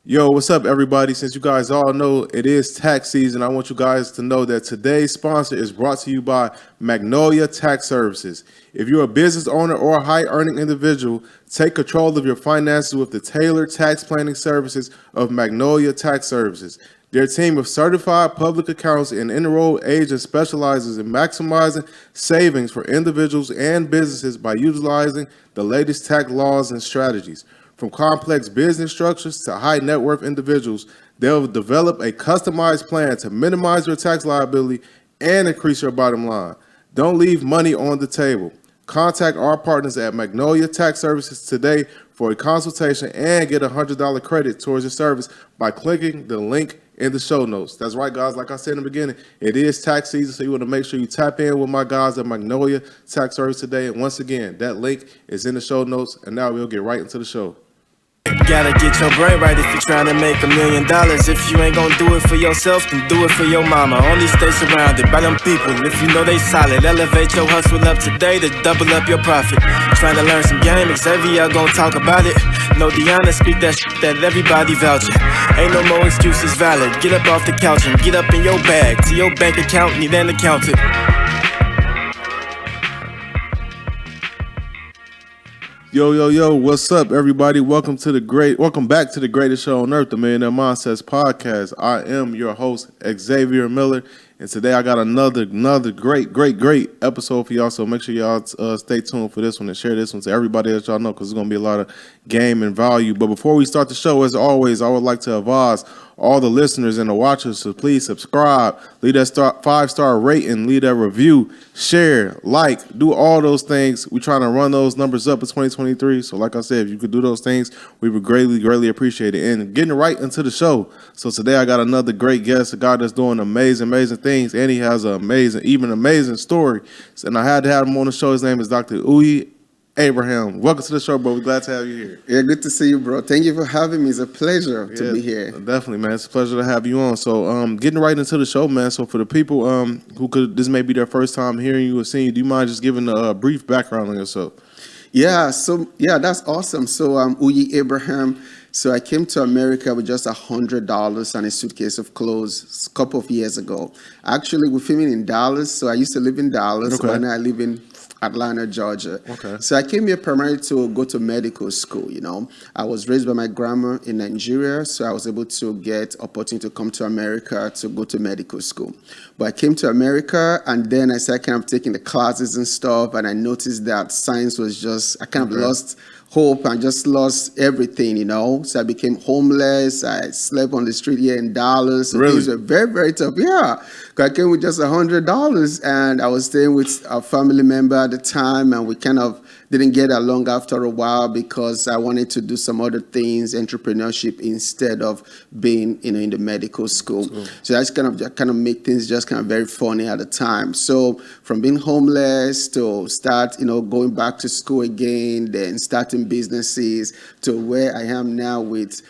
Yo, what's up, everybody? Since you guys all know it is tax season, I want you guys to know that today's sponsor is brought to you by Magnolia Tax Services. If you're a business owner or a high-earning individual, take control of your finances with the tailored tax planning services of Magnolia Tax Services. Their team of certified public accountants and enrolled agents specializes in maximizing savings for individuals and businesses by utilizing the latest tax laws and strategies. From complex business structures to high net worth individuals, they'll develop a customized plan to minimize your tax liability and increase your bottom line. Don't leave money on the table. Contact our partners at Magnolia Tax Services today for a consultation and get a $100 credit towards your service by clicking the link in the show notes. That's right, guys. Like I said in the beginning, it is tax season, so you want to make sure you tap in with my guys at Magnolia Tax Service today. And once again, that link is in the show notes. And now we'll get right into the show. Gotta get your brain right if you're trying to make $1 million. If you ain't gonna do it for yourself, then do it for your mama. Only stay surrounded by them people if you know they solid. Elevate your hustle up today to double up your profit. Trying to learn some game, Xavier gonna talk about it. No Deanna, speak that shit that everybody vouching. Ain't no more excuses valid. Get up off the couch and get up in your bag. To your bank account, need an accountant. Yo, what's up, everybody? Welcome back to the greatest show on earth, the Millionaire Mindsets Podcast. I am your host, Xavier Miller, and today I got another great episode for y'all, so make sure y'all stay tuned for this one and share this one to everybody that y'all know, because there's going to be a lot of game and value. But before we start the show, as always, I would like to advise all the listeners and the watchers to please subscribe, leave that 5-star rating, leave that review, share, like, do all those things. We're trying to run those numbers up in 2023. So like I said, if you could do those things, we would greatly appreciate it. And getting right into the show. So today I got another great guest, a guy that's doing amazing things, and he has an amazing story. And I had to have him on the show. His name is Dr. Uyi Abraham. Welcome to the show, bro. We're glad to have you here. Yeah, good to see you, bro. Thank you for having me. It's a pleasure to be here. Definitely, man. It's a pleasure to have you on. So, getting right into the show, man. So, for the people this may be their first time hearing you or seeing you, do you mind just giving a brief background on yourself? Yeah, that's awesome. So, I'm Uyi Abraham. So, I came to America with just $100 and a suitcase of clothes a couple of years ago. Actually, we're filming in Dallas. So, I used to live in Dallas. Okay. But now I live in Atlanta, Georgia. Okay. So I came here primarily to go to medical school. I was raised by my grandma in Nigeria, so I was able to get opportunity to come to America to go to medical school. But I came to America, and then I started kind of taking the classes and stuff, and I noticed that science was just, I kind of lost hope and just lost everything, So I became homeless. I slept on the street here in Dallas. So really? Things were very tough. Yeah. I came with just $100, and I was staying with a family member at the time, and we kind of didn't get along after a while because I wanted to do some other things, entrepreneurship, instead of being, in the medical school. Cool. So that's kind of made things just kind of very funny at the time. So from being homeless to start, going back to school again, then starting businesses to where I am now with,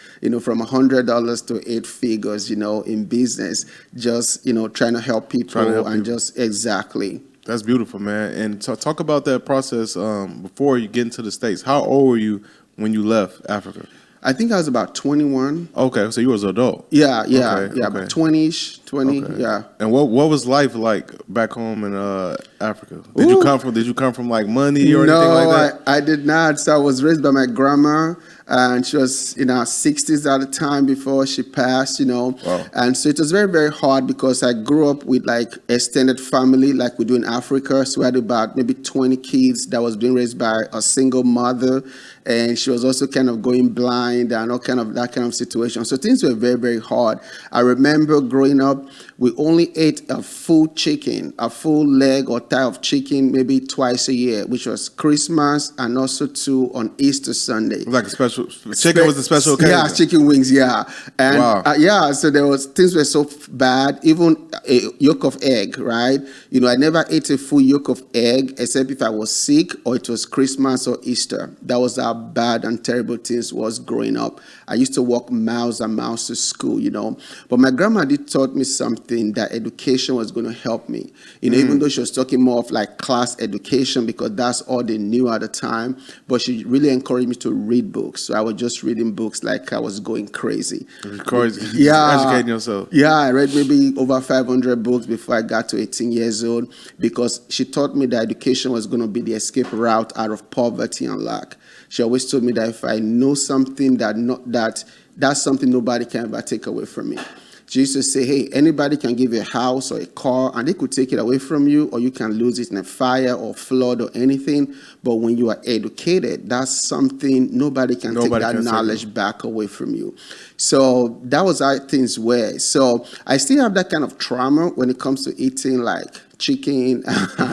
from $100 to 8 figures, in business, just, trying to help people and just exactly. That's beautiful, man. And talk about that process before you get into the States. How old were you when you left Africa? I think I was about 21. Okay, so you was an adult. Yeah, okay. about 20-ish, 20, okay. Yeah. And what was life like back home in Africa? Did you come from like money or anything like that? No, I did not. So I was raised by my grandma, and she was in her 60s at the time before she passed, Wow. And so it was very hard because I grew up with like extended family like we do in Africa. So we had about maybe 20 kids that was being raised by a single mother, and she was also kind of going blind and all kind of that kind of situation. So things were very hard. I remember growing up, we only ate a full leg or thigh of chicken maybe twice a year, which was Christmas and also on Easter Sunday. Like a special chicken was a special occasion. Yeah, chicken wings. Yeah, and wow. So there was things were so bad. Even a yolk of egg, right? I never ate a full yolk of egg except if I was sick or it was Christmas or Easter. That was how how bad and terrible things was growing up. I used to walk miles and miles to school, But my grandma did taught me something, that education was going to help me. Even though she was talking more of like class education because that's all they knew at the time, but she really encouraged me to read books. So I was just reading books like I was going crazy. Educating yourself. Yeah, I read maybe over 500 books before I got to 18 years old because she taught me that education was going to be the escape route out of poverty and lack. She always told me that if I know something, that's something nobody can ever take away from me. She used to say, hey, anybody can give you a house or a car and they could take it away from you, or you can lose it in a fire or flood or anything. But when you are educated, that's something nobody can take that knowledge back away from you. So that was how things were. So I still have that kind of trauma when it comes to eating like chicken.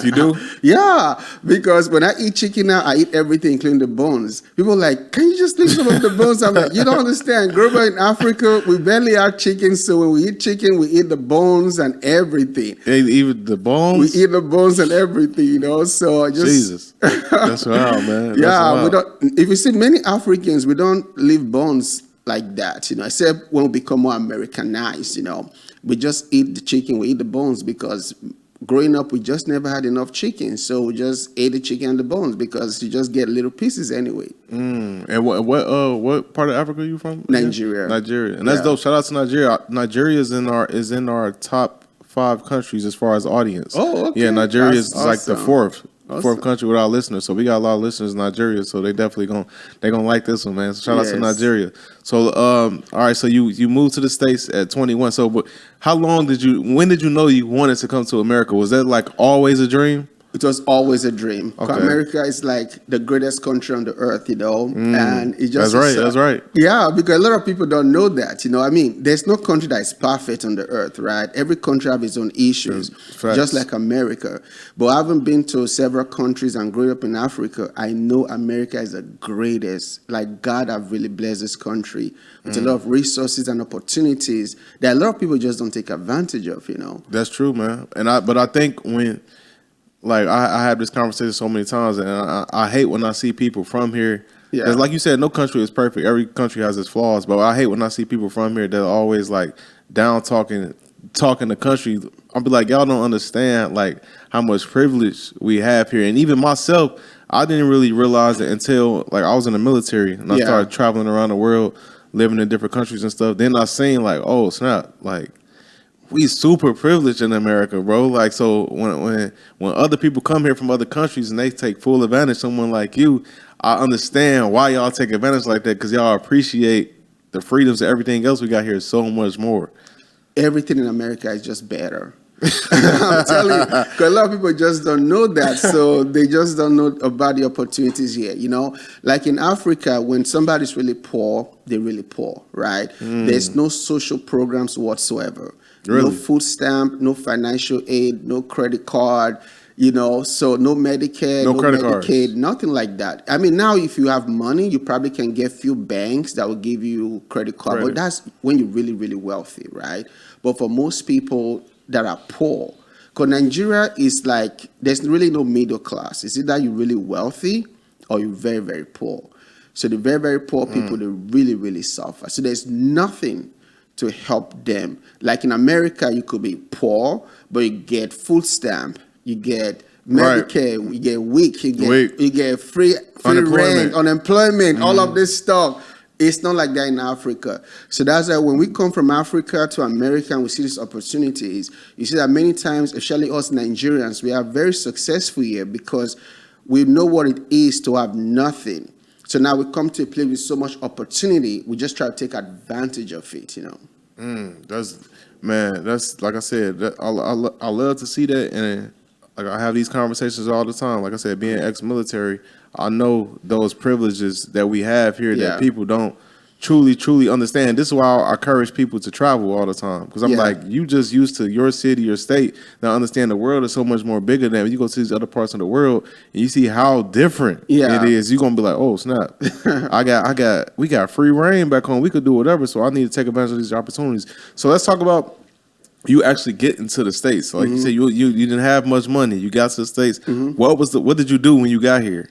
You do? Yeah, because when I eat chicken now, I eat everything, including the bones. People are like, can you just leave some of the bones? I'm like, you don't understand. Growing up in Africa, we barely have chicken. So when we eat chicken, we eat the bones and everything. Even the bones? We eat the bones and everything, So just... Jesus. That's wild, man. Yeah, we don't. If you see many Africans, we don't leave bones like that, except when we become more Americanized, We just eat the chicken, we eat the bones because growing up, we just never had enough chicken, so we just ate the chicken and the bones because you just get little pieces anyway. And what part of Africa are you from? Nigeria. Nigeria, and that's dope. Shout out to Nigeria. Nigeria is in our top 5 countries as far as audience. Oh, okay. Yeah, Nigeria is awesome. like the fourth country with our listeners. So we got a lot of listeners in Nigeria. So they definitely gonna like this one, man. So shout out to Nigeria. So all right. So you moved to the States at 21. So but when did you know you wanted to come to America? Was that like always a dream? It was always a dream. Okay. America is like the greatest country on the earth, and it just... That's right. Yeah, because a lot of people don't know that, I mean, there's no country that is perfect on the earth, right? Every country has its own issues, just like America. But having been to several countries and growing up in Africa, I know America is the greatest. Like, God have really blessed this country with a lot of resources and opportunities that a lot of people just don't take advantage of, That's true, man. But I think when... Like, I have this conversation so many times, and I hate when I see people from here. Yeah. Because like you said, no country is perfect. Every country has its flaws. But I hate when I see people from here that are always, like, down talking the country. I'll be like, y'all don't understand, like, how much privilege we have here. And even myself, I didn't really realize it until, like, I was in the military. And I started traveling around the world, living in different countries and stuff. Then I seen, like, oh, snap, like, we super privileged in America, bro. Like, so when other people come here from other countries and they take full advantage of someone like you, I understand why y'all take advantage like that, because y'all appreciate the freedoms and everything else we got here so much more. Everything in America is just better. I'm telling you, because a lot of people just don't know that, so they just don't know about the opportunities here. Like in Africa, when somebody's really poor, they're really poor, right? There's no social programs whatsoever. Really? No food stamp, no financial aid, no credit card, so no Medicare, no Medicaid, cards. Nothing like that. I mean, now if you have money, you probably can get few banks that will give you credit card, but that's when you're really, really wealthy, right? But for most people that are poor, because Nigeria is like, there's really no middle class. It's either you're really wealthy or you're very, very poor. So the very, very poor people, they really, really suffer. So there's nothing to help them. Like in America, you could be poor, but you get food stamp, you get Medicare, you get WIC, you get free rent, unemployment, all of this stuff. It's not like that in Africa. So that's why when we come from Africa to America and we see these opportunities, you see that many times, especially us Nigerians, we are very successful here because we know what it is to have nothing. So now we come to a place with so much opportunity, we just try to take advantage of it, That's like I said, I love to see that, and like I have these conversations all the time. Like I said, being ex-military, I know those privileges that we have here that people don't truly understand. This is why I encourage people to travel all the time, because I'm like, you just used to your city, your state. Now understand the world is so much more bigger than when you go to these other parts of the world and you see how different it is. You're gonna be like, oh snap, we got free reign back home. We could do whatever. So I need to take advantage of these opportunities. So let's talk about you actually get into the States. So like you said, you didn't have much money. You got to the States. What did you do when you got here?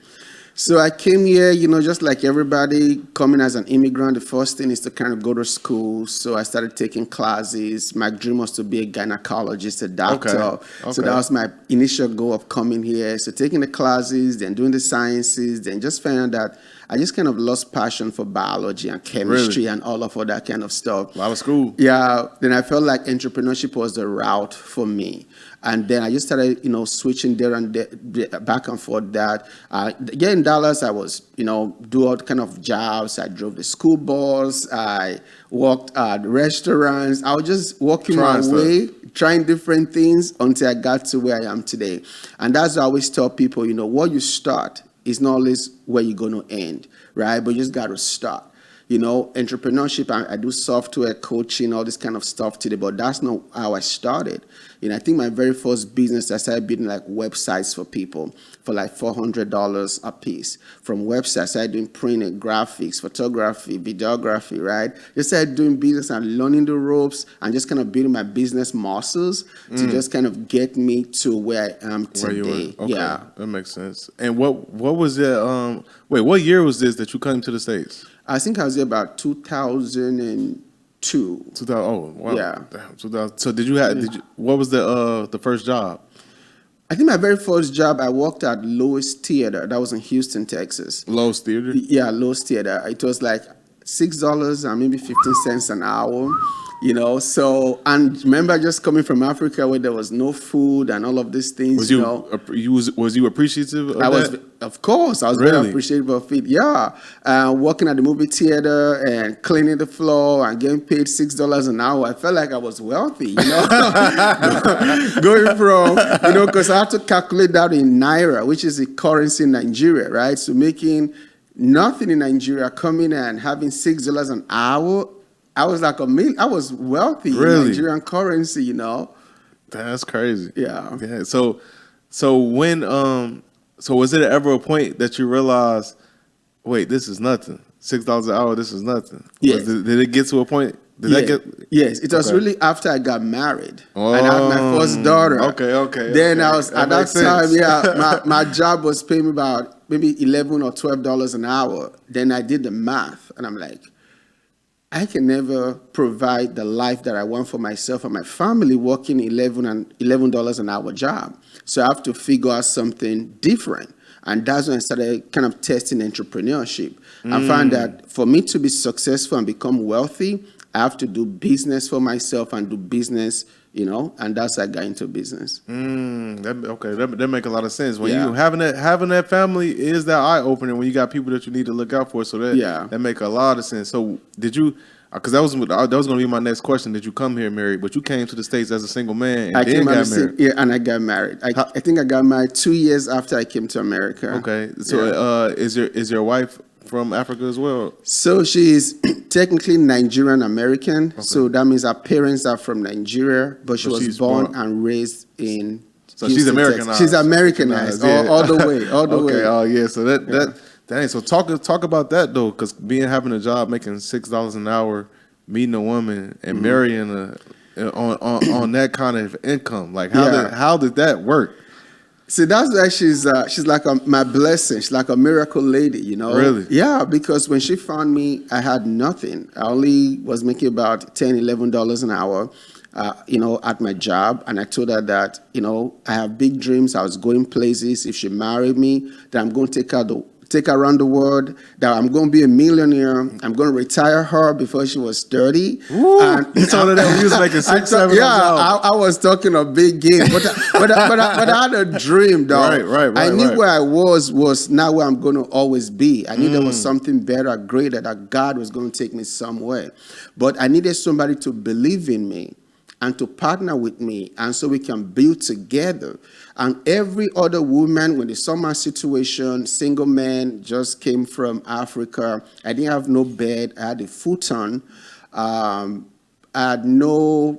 So I came here, just like everybody coming as an immigrant. The first thing is to kind of go to school. So I started taking classes. My dream was to be a gynecologist, a doctor. Okay. So that was my initial goal of coming here. So taking the classes, then doing the sciences, then just found that I just kind of lost passion for biology and chemistry and all of that kind of stuff. A lot of school. Yeah. Then I felt like entrepreneurship was the route for me. And then I just started, switching there and there, back and forth. That here in Dallas, I was, do all kind of jobs. I drove the school bus. I worked at restaurants. I was just walking my way, trying different things until I got to where I am today. And that's why I always tell people, what you start is not always where you're going to end, right? But you just got to start. Entrepreneurship, I do software coaching, all this kind of stuff today, but that's not how I started. I think my very first business, I started building like websites for people for like $400 a piece. From websites, I started doing printing, graphics, photography, videography, right? Just started doing business and learning the ropes and just kind of building my business muscles to just kind of get me to where I am today. Where you were. Okay, yeah. That makes sense. And what was it? What year was this that you came to the States? I think I was there about 2002. 2000. Oh, wow. Yeah. Damn, 2000. So what was the first job? I think my very first job, I worked at Lowe's Theater. That was in Houston, Texas. Lowe's Theater? Yeah, Lowe's Theater. It was like $6 and maybe 15 cents an hour. So, and remember just coming from Africa where there was no food and all of these things, Was you appreciative of that? Of course, I was very appreciative of it. Yeah. Working at the movie theater and cleaning the floor and getting paid $6 an hour. I felt like I was wealthy, Going from, because I had to calculate that in Naira, which is the currency in Nigeria, right? So making nothing in Nigeria, coming and having $6 an hour, I was like I was wealthy in Nigerian currency, That's crazy. Yeah. Yeah. So when so was it ever a point that you realized, wait, this is nothing. $6 an hour, this is nothing. Yes. Did it get to a point? Yes, it was really after I got married and I had my first daughter. Okay. Then I was at that time, my job was paying me about maybe $11 or $12 an hour. Then I did the math and I'm like, I can never provide the life that I want for myself and my family working $11 an hour job. So I have to figure out something different. And that's when I started kind of testing entrepreneurship. I found that for me to be successful and become wealthy, I have to do business for myself and do business, and that's how I got into business. That make a lot of sense. When you having that family is that eye opener when you got people that you need to look out for. So that make a lot of sense. So did you? Because that was going to be my next question. Did you come here married? But you came to the States as a single man and then got married. Yeah, and I got married. I think I got married 2 years after I came to America. Okay, so is your wife from Africa as well? So she's technically Nigerian American. Okay. So that means her parents are from Nigeria, but she was born and raised in. So Houston, she's Americanized. Texas. She's Americanized all the way, all the way. Okay, oh yeah. So dang. So talk about that though, because having a job making $6 an hour, meeting a woman and marrying on that kind of income, like how did that work? See, that's why she's like my blessing. She's like a miracle lady, Really? Yeah, because when she found me, I had nothing. I only was making about $10, $11 an hour, at my job. And I told her that, I have big dreams. I was going places. If she married me, then I'm going to take her around the world, that I'm going to be a millionaire. I'm going to retire her before she was 30. Ooh, and you told her that when you was making $6, $7 I was talking a big game, but I had a dream, dog. Right. I knew where I was not where I'm going to always be. I knew there was something better, greater, that God was going to take me somewhere. But I needed somebody to believe in me and to partner with me, and so we can build together. And every other woman, when they saw my situation, single man, just came from Africa. I didn't have no bed. I had a futon. I had no,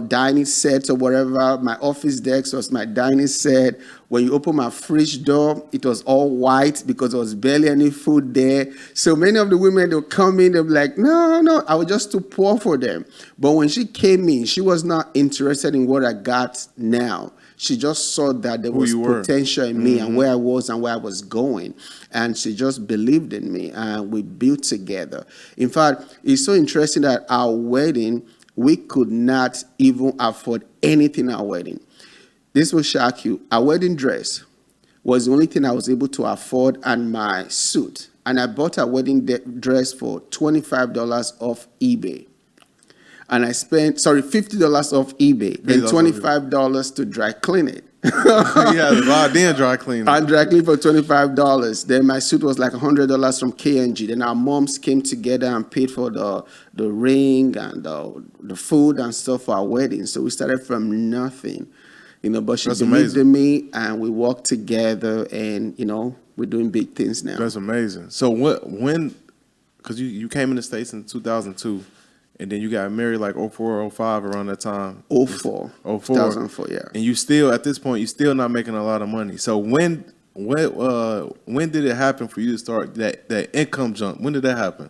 dining set or whatever. My office desk was my dining set. When you open my fridge door, it was all white because there was barely any food there. So many of the women, they'll come in, they'll be like, no, I was just too poor for them. But when she came in, she was not interested in what I got now. She just saw that there Who was you were. potential in me and where I was and where I was going. And she just believed in me, and we built together. In fact, it's so interesting that our wedding, we could not even afford anything at our wedding. This will shock you. Our wedding dress was the only thing I was able to afford, and my suit. And I bought a wedding dress for $25 off eBay. And I spent, $50 off eBay, then $25 to dry clean it. Yeah, the buy then dry cleaning. I dry cleaned for $25. Then my suit was like $100 from KNG. Then our moms came together and paid for the ring and the food and stuff for our wedding. So we started from nothing. But she believed in me, and we worked together, and, we're doing big things now. That's amazing. So when, because you came in the States in 2002, and then you got married like 04, 05 around that time. 04. 2004, yeah. And you still, at this point, you're still not making a lot of money. So when did it happen for you to start that income jump? When did that happen?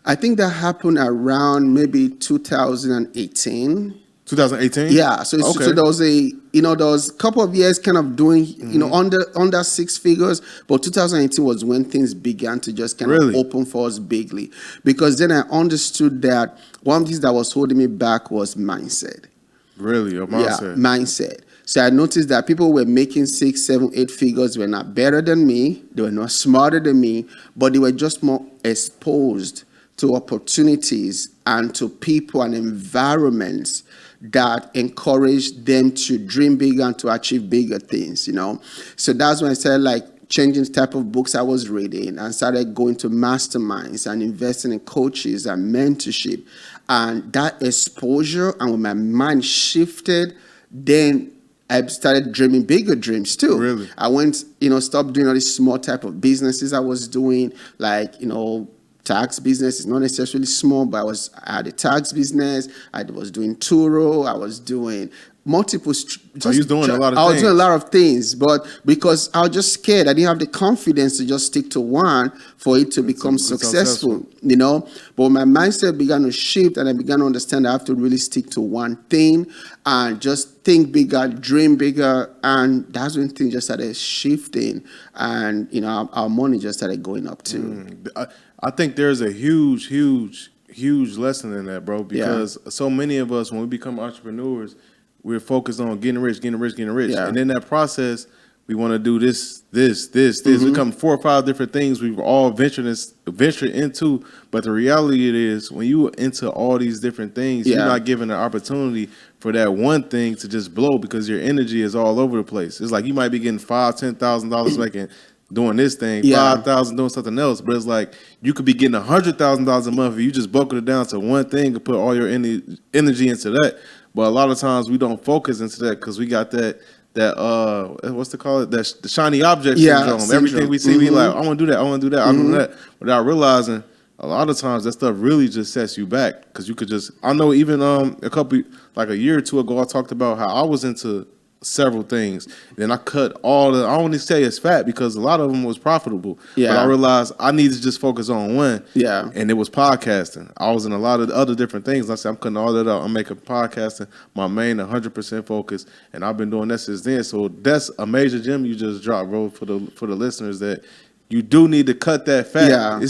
I think that happened around maybe 2018. 2018? Yeah, so there was a couple of years kind of doing, under six figures, but 2018 was when things began to just kind of open for us bigly, because then I understood that one of things that was holding me back was mindset. Really, your mindset? Yeah, mindset. So I noticed that people were making 6, 7, 8 figures, were not better than me, they were not smarter than me, but they were just more exposed to opportunities and to people and environments that encourage them to dream bigger and to achieve bigger things, So that's when I started changing the type of books I was reading, and started going to masterminds and investing in coaches and mentorship. And that exposure, and when my mind shifted, then I started dreaming bigger dreams too. Really? I went, stopped doing all these small type of businesses I was doing, tax business is not necessarily small, but I had a tax business. I was doing Turo. I was doing multiple. So you was doing a lot of things. I was doing a lot of things, but because I was just scared, I didn't have the confidence to just stick to one for it to become successful. But my mindset began to shift, and I began to understand I have to really stick to one thing and just think bigger, dream bigger, and that's when things just started shifting, and our money just started going up too. I think there's a huge lesson in that, bro, because so many of us, when we become entrepreneurs, we're focused on getting rich. Yeah. And in that process, we want to do this. We come 4 or 5 different things we've all ventured into. But the reality it is, when you into all these different things, you're not given an opportunity for that one thing to just blow, because your energy is all over the place. It's like you might be getting $5,000, $10,000 making doing this thing, $5,000 doing something else, but it's like you could be getting $100,000 a month if you just buckled it down to one thing and put all your energy into that. But a lot of times we don't focus into that because we got that what's to call it, the shiny object syndrome. Everything we see, we like, I want to do that, I'll do that, without realizing a lot of times that stuff really just sets you back, because you could just, I know even a year or two ago, I talked about how I was into several things. Then I cut I don't want to say it's fat, because a lot of them was profitable. Yeah. But I realized I needed to just focus on one. Yeah. And it was podcasting. I was in a lot of other different things. I said, I'm cutting all that out. I'm making podcasting my main 100% focus. And I've been doing that since then. So that's a major gem you just dropped, bro, for the listeners, that you do need to cut that fat. Yeah.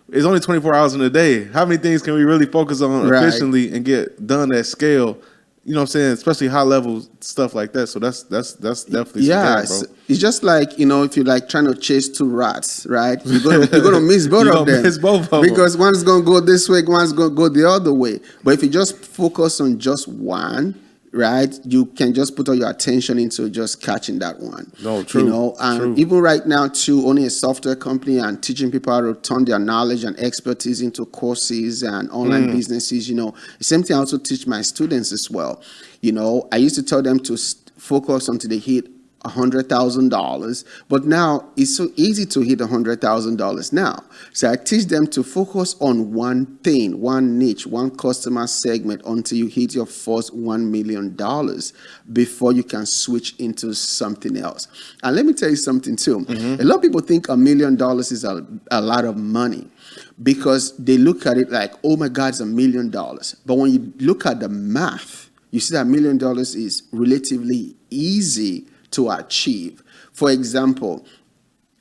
It's only 24 hours in a day. How many things can we really focus on efficiently and get done at scale? You know what I'm saying? Especially high level stuff like that. So that's definitely bro. It's just like, if you're trying to chase 2 rats, right? You're gonna miss both of them. Miss both of them. Because one's gonna go this way, one's gonna go the other way. But if you just focus on just one, right, you can just put all your attention into just catching that one. No, true. And even right now too, owning a software company and teaching people how to turn their knowledge and expertise into courses and online businesses, the same thing I also teach my students as well. I used to tell them to focus until they hit $100,000, but now it's so easy to hit $100,000 now. So I teach them to focus on one thing, one niche, one customer segment until you hit your first $1 million before you can switch into something else. And let me tell you something too. A lot of people think $1 million is a lot of money, because they look at it like, oh my God, it's $1 million. But when you look at the math, you see that $1 million is relatively easy to achieve. For example,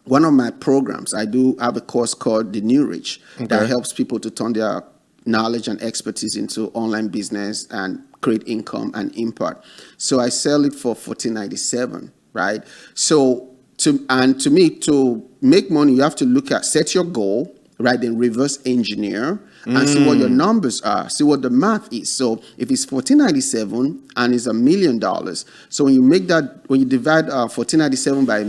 one of my programs, I do have a course called The New Rich that helps people to turn their knowledge and expertise into online business and create income and impact. So I sell it for $14.97, right? So to me, to make money, you have to set your goal, right? Then reverse engineer and see what your numbers are, see what the math is. So if it's $14.97 and it's $1 million, so when you divide $14.97 by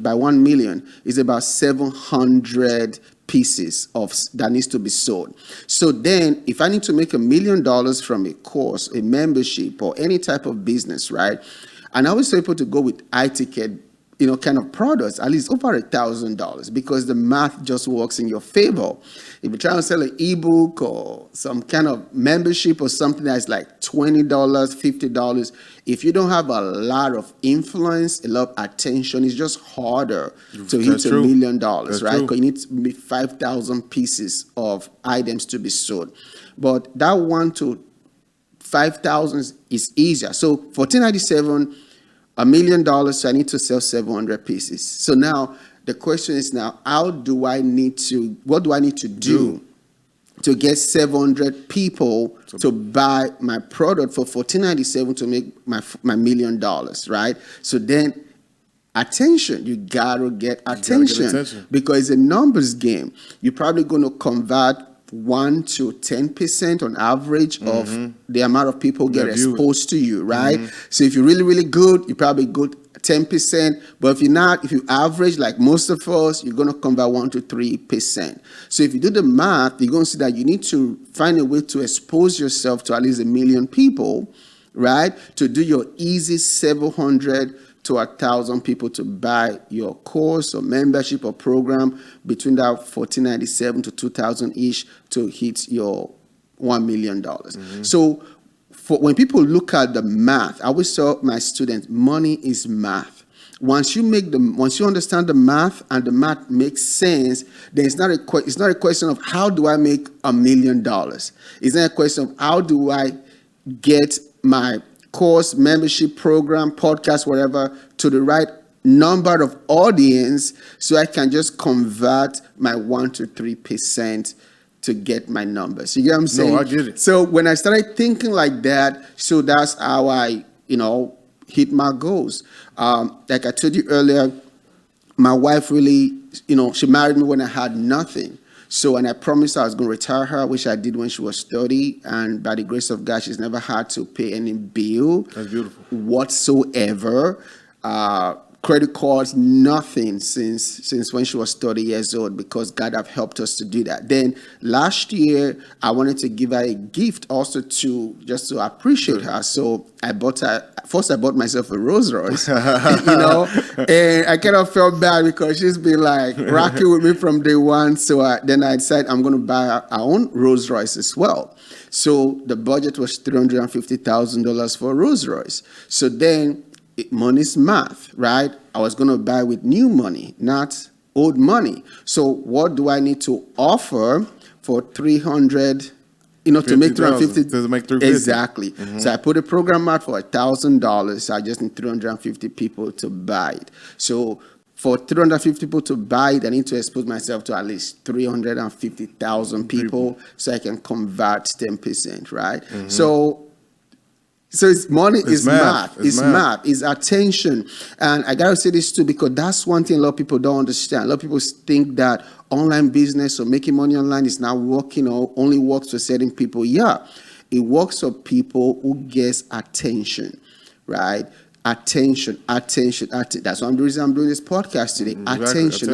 by 1 million, it's about 700 pieces that needs to be sold. So then if I need to make $1 million from a course, a membership, or any type of business, right? And I always tell people to go with high ticket, kind of products, at least over $1,000, because the math just works in your favor. If you're trying to sell an ebook or some kind of membership or something that's like $20, $50, if you don't have a lot of influence, a lot of attention, it's just harder to hit $1 million, right? Because you need 5,000 pieces of items to be sold. But that 1 to 5,000 is easier. So $14.97, $1 million, so I need to sell 700 pieces. So now the question is what do I need to do to get 700 people to buy my product for $14.97 to make my $1 million, right? So then attention, you gotta get attention because it's a numbers game. You're probably going to convert 1 to 10% on average of the amount of people get exposed to you, right? So if you're really, really good, you're probably good 10%. But if you average like most of us, you're going to convert 1 to 3%. So if you do the math, you're going to see that you need to find a way to expose yourself to at least 1 million people, right? To do your easy 700 to 1,000 people to buy your course or membership or program between that $14.97 to $2,000 each to hit your $1 million. So when people look at the math, I always tell my students, money is math. Once you understand the math and the math makes sense, then it's not a question of how do I make $1 million. It's not a question of how do I get my course, membership, program, podcast, whatever, to the right number of audience so I can just convert my 1 to 3% to get my numbers. You get what I'm saying? No, I get it. So when I started thinking like that, so that's how I, hit my goals. Like I told you earlier, my wife really, she married me when I had nothing. So, and I promised her I was going to retire her, which I did when she was 30. And by the grace of God, she's never had to pay any bill. That's beautiful. Whatsoever. Credit cards, nothing since when she was 30 years old, because God have helped us to do that. Then last year, I wanted to give her a gift also just to appreciate her. So I bought myself a Rolls Royce, and I kind of felt bad because she's been like rocking with me from day one. So then I decided I'm going to buy our own Rolls Royce as well. So the budget was $350,000 for a Rolls Royce. So then money's math, right? I was going to buy with new money, not old money. So what do I need to offer for 300, to make 350? To make 350. Exactly. So I put a program out for $1,000. I just need 350 people to buy it. So for 350 people to buy it, I need to expose myself to at least 350,000 people so I can convert 10%, right? So it's money, it's math, it's math, it's attention. And I got to say this too, because that's one thing a lot of people don't understand. A lot of people think that online business or making money online is not working or only works for certain people. Yeah, it works for people who get attention, right? Attention. That's the reason I'm doing this podcast today. Attention.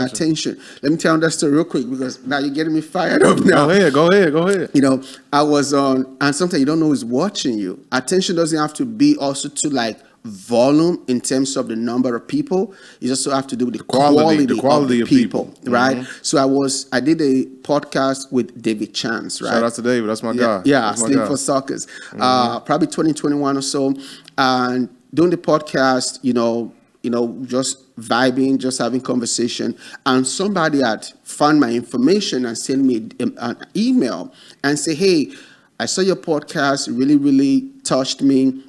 Let me tell you that story real quick, because now you're getting me fired up now. Go ahead. I was on, and sometimes you don't know who's watching you. Attention doesn't have to be also to like volume in terms of the number of people. You also have to do with the quality of people, right? So I did a podcast with David Chance, right? Shout out to David. That's my guy. Yeah, Sleep for Suckers. Probably 2021 or so. And doing the podcast, just vibing, just having conversation, and somebody had found my information and sent me an email and say, hey, I saw your podcast, it really, really touched me.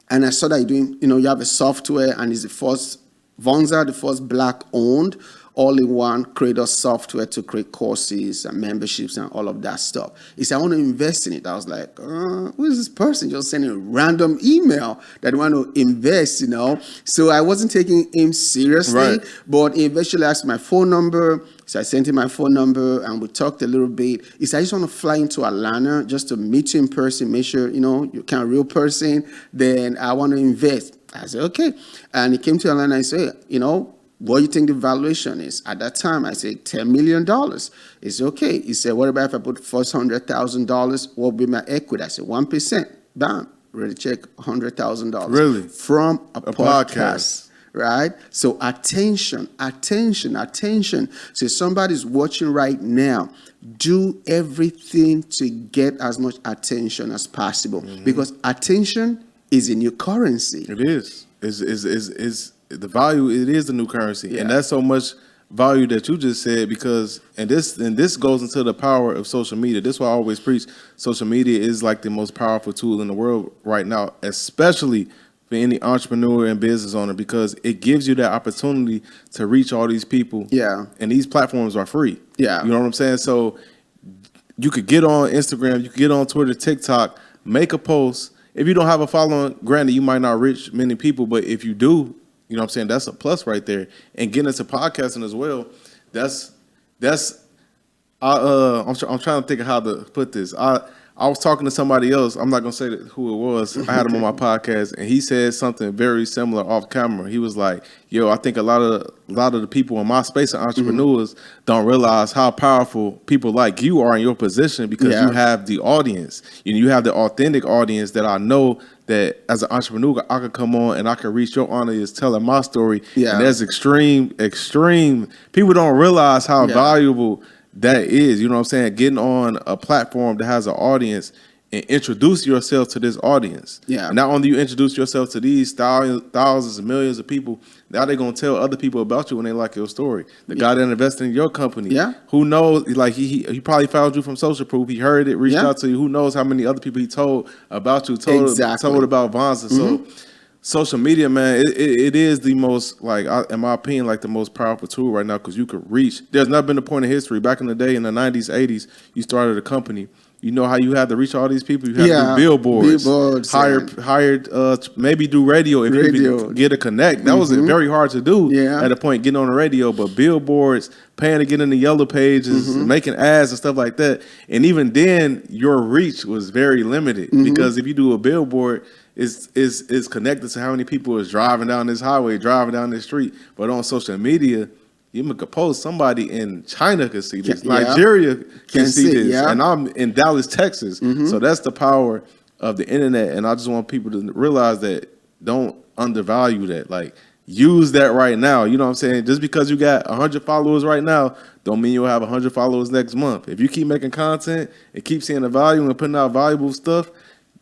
And I saw that you're doing, you have a software, and it's the first, Vonza, the first black-owned, all-in-one creator software to create courses and memberships and all of that stuff. He said, I want to invest in it. I was like, who is this person just sending a random email that want to invest, So I wasn't taking him seriously, Right. but he eventually asked my phone number. So I sent him my phone number, and we talked a little bit. He said, I just want to fly into Atlanta just to meet you in person, make sure, you're kind of a real person. Then I want to invest. I said, okay. And he came to Atlanta and said, what do you think the valuation is? At that time, I said, $10 million. He said, okay. He said, what about if I put first $100,000? What will be my equity? I said, 1%. Bam. Ready to check $100,000. Really? From a podcast. podcast. Right? So attention. So if somebody's watching right now, do everything to get as much attention as possible, because attention is a new currency. It is. Is the value? It is the new currency, Yeah. and that's so much value that you just said. Because this goes into the power of social media. This is why I always preach. Social media is like the most powerful tool in the world right now, especially for any entrepreneur and business owner, because it gives you that opportunity to reach all these people. Yeah. And these platforms are free. Yeah. You know what I'm saying? So you could get on Instagram, you could get on Twitter, TikTok, make a post. If you don't have a following, granted, you might not reach many people, but if you do, you know what I'm saying, that's a plus right there. And getting into podcasting as well, I'm trying to think of how to put this. I was talking to somebody else. I'm not gonna say who it was. I had him on my podcast, and he said something very similar off camera. He was like, "Yo, I think a lot of the people in my space of entrepreneurs don't realize how powerful people like you are in your position, because you have the audience. You have the authentic audience that I know that as an entrepreneur I could come on and I could reach your audience telling my story. Yeah. And that's extreme. People don't realize how valuable that is, you know what I'm saying? Getting on a platform that has an audience and introduce yourself to this audience. Yeah. And not only you introduce yourself to these thousands and millions of people, now they're gonna tell other people about you when they like your story. The guy that invested in your company, who knows? Like he probably found you from Social Proof. He heard it, reached out to you. Who knows how many other people he told about you, told about Vonza. So social media, man, it is the most, like, in my opinion, like the most powerful tool right now, because you could reach. There's not been a point in history. Back in the day, in the 90s, 80s, you started a company. You know how you had to reach all these people? You had to do billboards, hired, maybe do radio if you could get a connect. That was very hard to do at a point, getting on the radio, but billboards, paying to get in the yellow pages, making ads and stuff like that. And even then, your reach was very limited, because if you do a billboard, is connected to how many people is driving down this highway, driving down this street. But on social media, you make a post, somebody in China can see this, Nigeria can see this, and I'm in Dallas, Texas. So that's the power of the internet, and I just want people to realize that. Don't undervalue that. Like, use that right now. You know what I'm saying? Just because you got 100 followers right now, don't mean you'll have 100 followers next month. If you keep making content and keep seeing the value and putting out valuable stuff,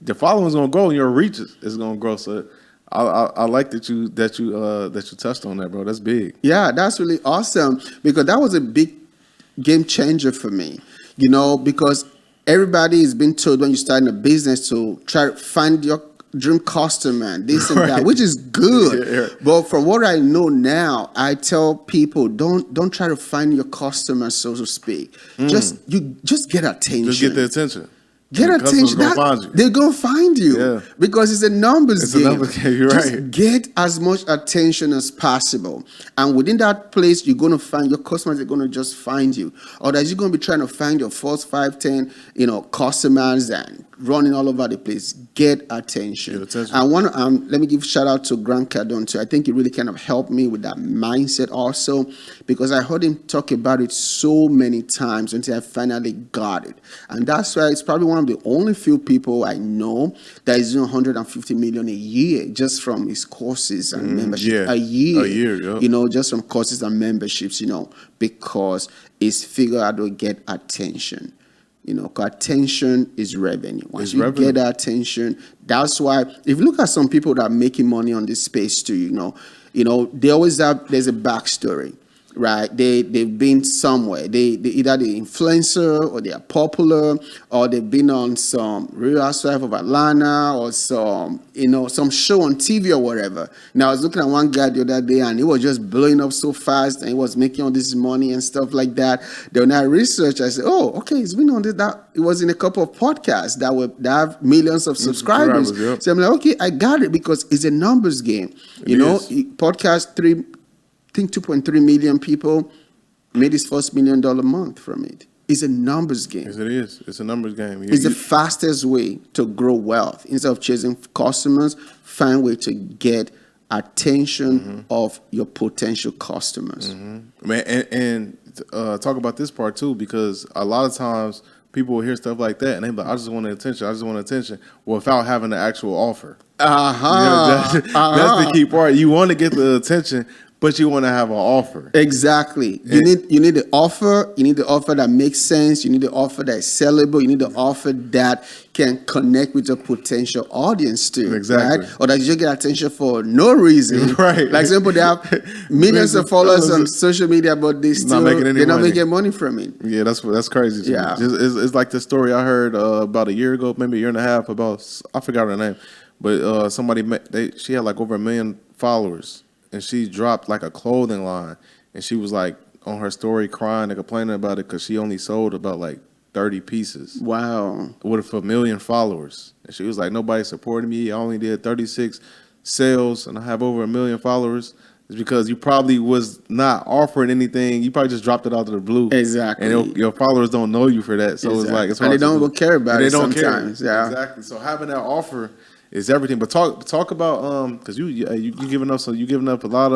the following is gonna grow and your reach is gonna grow. So I like that you touched on that, bro. That's big. Yeah, that's really awesome, because that was a big game changer for me. Because everybody is being told when you start in a business to try to find your dream customer and this and that, which is good. But from what I know now, I tell people don't try to find your customer, so to speak. Just get attention. Just get the attention. Get attention. They're going to find you because it's a numbers game. You're Just right. get as much attention as possible. And within that place, you're going to find your customers are going to just find you. Or that you're going to be trying to find your first 5, 10, customers and running all over the place. Get attention. And let me give a shout out to Grant Cardone too. I think he really kind of helped me with that mindset also, because I heard him talk about it so many times until I finally got it. And that's why it's probably one of the only few people I know that is doing 150 million a year just from his courses and membership. A year, just from courses and memberships, because it's figured out to get attention. Because attention is revenue. Once you get attention, that's why if you look at some people that are making money on this space too, they always there's a backstory. right? They've been somewhere. They either the influencer or they are popular or they've been on some Real Housewife of Atlanta or some some show on TV or whatever. Now I was looking at one guy the other day and he was just blowing up so fast and he was making all this money and stuff like that. Then when I researched, I said, oh, okay, he's been on this. That it was in a couple of podcasts that have millions of subscribers. Yep. So I'm like, okay, I got it because it's a numbers game. Podcast 2.3 million people made his first $1 million month from it. It's a numbers game. Yes, it is. It's a numbers game. It's the fastest way to grow wealth. Instead of chasing customers, find a way to get attention of your potential customers. Man, and talk about this part too, because a lot of times people will hear stuff like that and they're like, I just want attention. I just want attention without having the actual offer. That's the key part. You want to get the attention, but you want to have an offer. Exactly. You need the offer. You need the offer that makes sense. You need the offer that is sellable. You need the offer that can connect with your potential audience too. Exactly. Right? Or that you just get attention for no reason. Right. Like example, they have millions of followers on social media, but they're not making money from it. Yeah, that's crazy. To Yeah. me. It's like the story I heard about a year ago, maybe a year and a half, about, I forgot her name, but she had like over 1 million followers. And she dropped like a clothing line, and she was like on her story crying and complaining about it because she only sold about like 30 pieces. Wow. With 1 million followers. And she was like, nobody supported me. I only did 36 sales, and I have over 1 million followers. It's because you probably was not offering anything. You probably just dropped it out of the blue. Exactly. And your followers don't know you for that. So it's like, it's and hard they don't even care about it sometimes. Care. Yeah. Exactly. So having that offer is everything. But talk about because you giving up a lot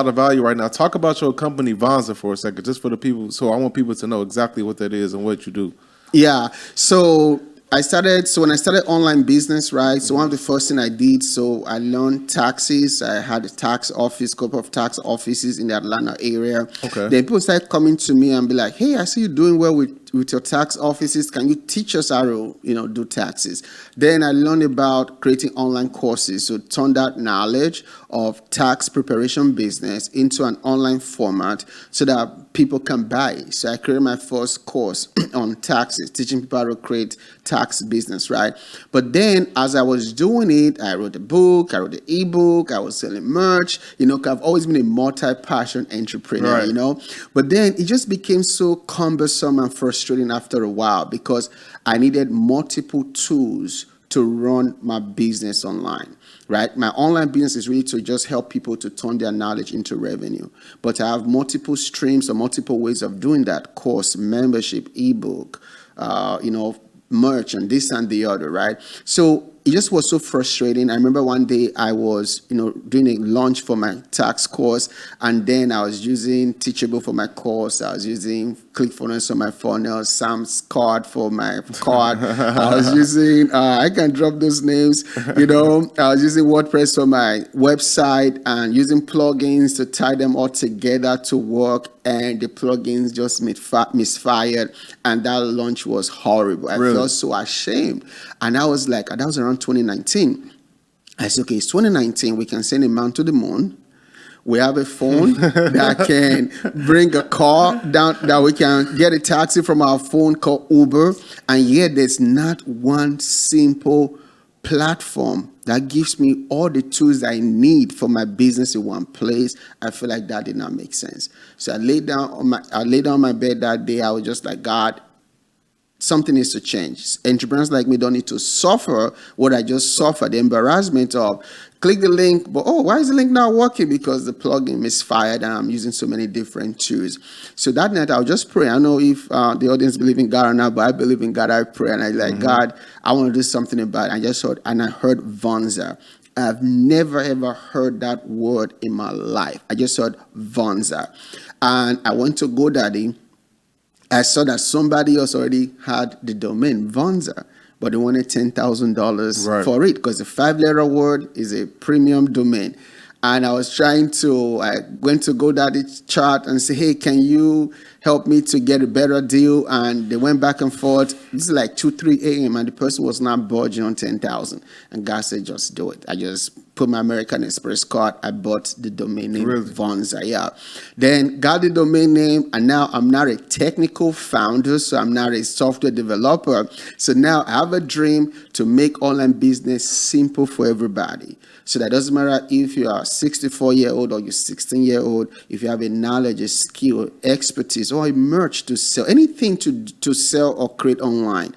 of value right now. Talk about your company Vonza for a second, just for the people. So I want people to know exactly what that is and what you do. Yeah. So when I started online business, right? So one of the first thing I did, so I learned taxes. I had a tax office, couple of tax offices in the Atlanta area. Okay. Then people started coming to me and be like, hey, I see you doing well with your tax offices. Can you teach us how to, do taxes? Then I learned about creating online courses. So turn that knowledge of tax preparation business into an online format so that people can buy it. So I created my first course on taxes, teaching people how to create tax business, right? But then as I was doing it, I wrote a book, I wrote an ebook, I was selling merch, 'cause I've always been a multi-passion entrepreneur, Right. But then it just became so cumbersome and frustrating after a while because I needed multiple tools to run my business online, right? My online business is really to just help people to turn their knowledge into revenue. But I have multiple streams or multiple ways of doing that: course, membership, ebook, merch, and this and the other, right? So it just was so frustrating. I remember one day I was, doing a launch for my tax course, and then I was using Teachable for my course. I was using ClickFunnels for my funnel, Sam's card for my card. I was using, I can drop those names, I was using WordPress for my website and using plugins to tie them all together to work. And the plugins just misfired, and that launch was horrible. I felt so ashamed. And I was like, that was around 2019. I said, okay, it's 2019. We can send a man to the moon. We have a phone that can bring a car down, that we can get a taxi from our phone called Uber. And yet there's not one simple platform that gives me all the tools I need for my business in one place. I feel like that did not make sense. So I laid down on my bed that day. I was just like, God, something needs to change. Entrepreneurs like me don't need to suffer what I just suffered, the embarrassment of click the link, but why is the link not working? Because the plugin misfired and I'm using so many different tools. So that night I'll just pray. I don't know if the audience believe in God or not, but I believe in God. I pray and I like, God, I want to do something about it. I heard Vonza. I've never ever heard that word in my life. I just heard Vonza. And I went to GoDaddy. I saw that somebody else already had the domain Vonza, but they wanted $10,000 for it because the 5-letter word is a premium domain. And I went to GoDaddy chart and say, hey, can you help me to get a better deal? And they went back and forth. This is like 2, 3 a.m. and the person was not budging on $10,000. And God said, just do it. I just put my American Express card, I bought the domain name Really? Vonza. Yeah. Then got the domain name, and now I'm not a technical founder, so I'm not a software developer. So now I have a dream to make online business simple for everybody. So that doesn't matter if you are 64-year-old or you're 16-year-old, if you have a knowledge, a skill, expertise, or a merch to sell, anything to sell or create online.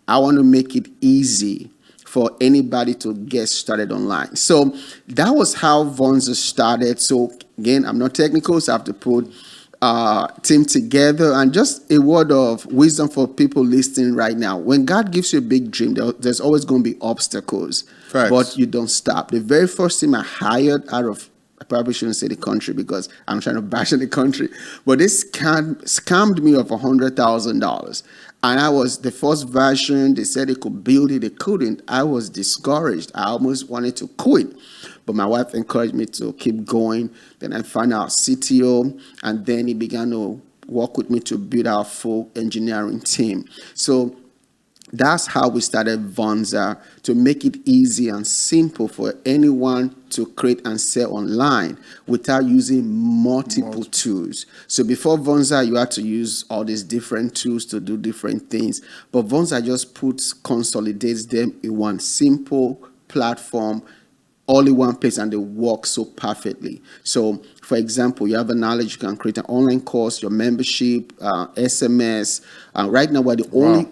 I want to make it easy for anybody to get started online. So that was how Vonza started. So again, I'm not technical, so I have to put team together. And just a word of wisdom for people listening right now. When God gives you a big dream, there's always going to be obstacles. Facts. But you don't stop. The very first team I hired out of, I probably shouldn't say the country because I'm trying to bash in the country, but they scammed me of $100,000. And I was the first version. They said they could build it. They couldn't. I was discouraged. I almost wanted to quit. But my wife encouraged me to keep going. Then I found out CTO, and then he began to work with me to build our full engineering team. So that's how we started Vonza, to make it easy and simple for anyone to create and sell online without using multiple tools. So before Vonza, you had to use all these different tools to do different things. But Vonza just consolidates them in one simple platform, all in one place, and they work so perfectly. So, for example, you have a knowledge, you can create an online course, your membership, SMS. Right now, we're the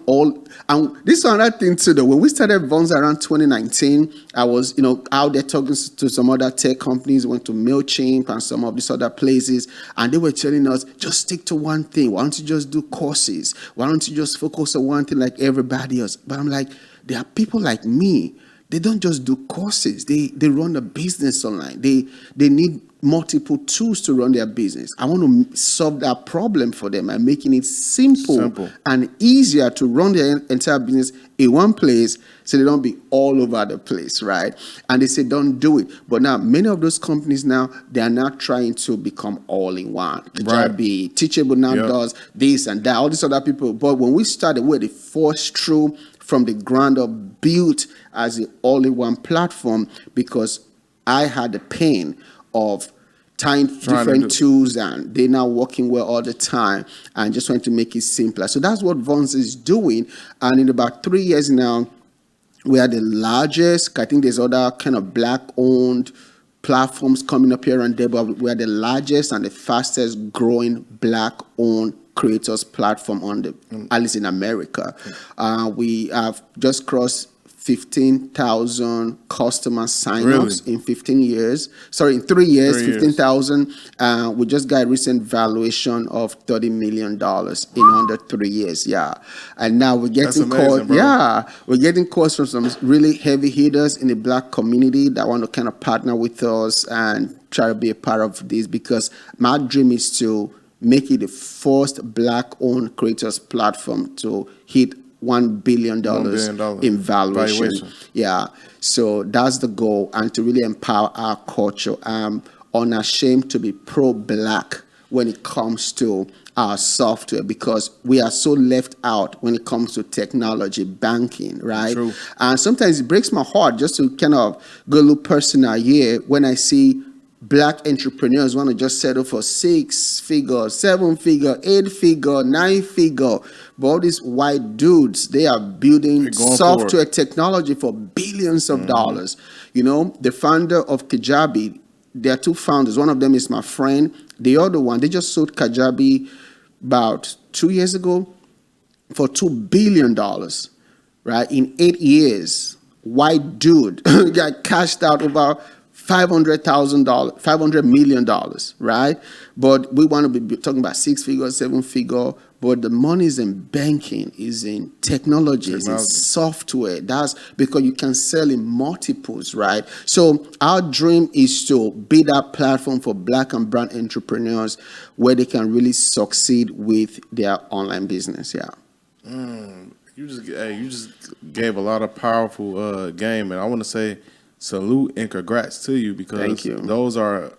only and this is another thing too. Though, when we started Vonza around 2019, I was out there talking to some other tech companies, went to Mailchimp and some of these other places, and they were telling us, just stick to one thing. Why don't you just do courses? Why don't you just focus on one thing like everybody else? But I'm like, there are people like me. They don't just do courses. They run a business online. They need multiple tools to run their business. I want to solve that problem for them and making it simple and easier to run their entire business in one place, so they don't be all over the place, right? And they say don't do it. But now many of those companies now, they are not trying to become all in one. Kajabi, Teachable now does this and that, all these other people. But when we started, we're the first true from the ground up, built as an all-in-one platform, because I had the pain of trying different tools, and they're now working well all the time, and just trying to make it simpler. So that's what Vonza is doing. And in about 3 years now, we are the largest. I think there's other kind of black-owned platforms coming up here and there, but we are the largest and the fastest growing black-owned creators platform on the, at least in America. We have just crossed 15,000 customer signups in 15 years. Sorry, in 3 years, 15,000. We just got a recent valuation of $30 million in under 3 years. Yeah. And now we're getting calls. Yeah. We're getting calls from some really heavy hitters in the black community that want to kind of partner with us and try to be a part of this, because my dream is to make it the first black-owned creators platform to hit $1 billion in valuation. Yeah, so that's the goal, and to really empower our culture. I'm unashamed to be pro-black when it comes to our software, because we are so left out when it comes to technology, banking, right? True. And sometimes it breaks my heart, just to kind of go a little personal here, when I see black entrepreneurs want to just settle for 6-figure, 7-figure, 8-figure, 9-figure. But all these white dudes, they are building software technology for billions of dollars. You know, the founder of Kajabi, there are two founders. One of them is my friend. The other one, they just sold Kajabi about 2 years ago for $2 billion, right? In 8 years, white dude got cashed out over $500 million, right? But we want to be talking about 6-figure, 7-figure. But the money is in banking, is in technology, is in software. That's because you can sell in multiples, right? So our dream is to be that platform for black and brown entrepreneurs where they can really succeed with their online business. Yeah. You just gave a lot of powerful game, and I want to say salute and congrats to you, because those are